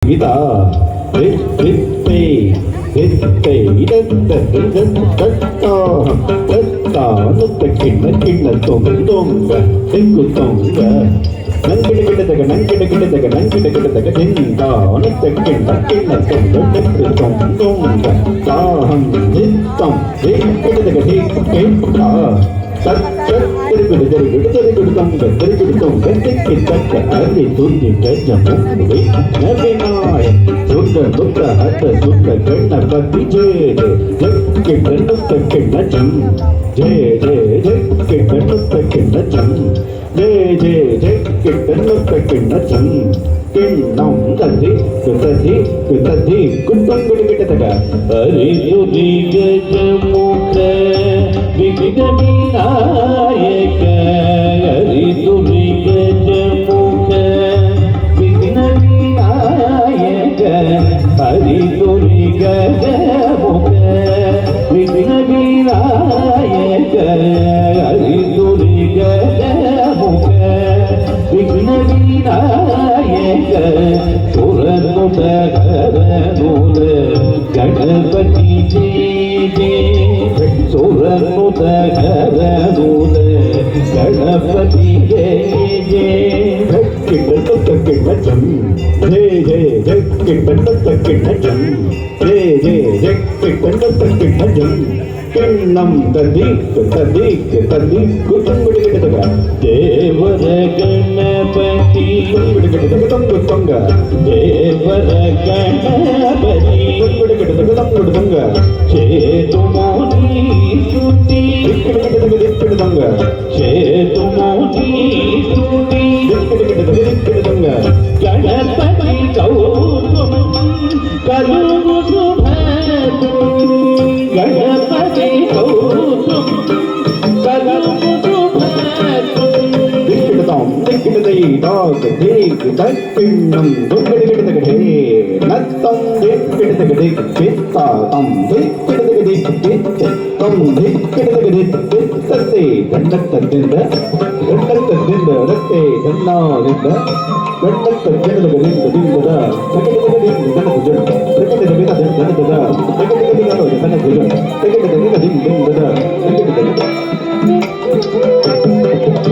இதா வித்தை வித்தை இடந்த தட்டாகம் தட்டானுத்த கிண்ண கிண்ண தொங்க தெங்கு தொங்க நங்கிட கிட்டத்தக நங்கிட கிட்டத்தக நங்கிட கிட்டத்தக தெங்கானுத்த கிண்ண கிண்ண தொங்க தெங்கு தொங்க தாகம் நித்தம் கிட்டத்தக கேட்டா அரி துணி கஜமுவை நபினாய் சுத்த சுத்த ஹத்த சுத்த கண்ணபதி ஜே கிண்ணனுத்த கிண்ணஜம் ஜே ஜே ஜே கிண்ணனுத்த கிண்ணஜம் ஜே ஜே ஜே கிண்ணனுத்த கிண்ணஜம் கிண்ணம் ததி குததி குததி குத்தங்குடி கிட்டதக அரி துணி கஜமுக விநாயக ஹரி துணி கஜமுக விநாயக ஹரி துணி கஜமுக விநாயக ஹரி துணி கஜமுக விநாயக சுரனுட கரனுட கணபதி ஜே ஜே சுரனுத கரனுத கணபதி ஜே ஜே கிண்ணனுத்த கிண்ணஜம் ஜே ஜே ஜே கிண்ணனுத்த கிண்ணஜம் ஜே ஜே ஜே கிண்ணனுத்த கிண்ணஜம் கிண்ணம் ததி ததி ததி குத்தங்குடி கிட்டதக தேவர கணபதி குத்தங்குடி கிட்டதக தொங்க தொங்க தேவர கணபதி குத்தங்குடி கிட்டதக தொங்க தொங்க சேது மோதி சுத்தி கிட்டதக கிட்டதக தொங்க சேது மோதி சுத்தி கிட்டதக கிட்டதக கணபதி கௌதம் கருணு சுபது கணபதி கௌதம் கருணு சுபது கிட்டதம் கிட்டதை டாக் தேக் தக்கிண்ணம் தொங்கடி கிட்டதக நத்தம் கிட்டதக கிட்டா தம் கிட்டதக கிட்டதம் கிட்டதக கிட்டத்தை கண்டத்தದಿಂದ ರತ್ತೆ ಗನ್ನಾದಿಂದ ಗಂಡತ್ತ ಕೆಳಗಡೆ ದಿಂದದ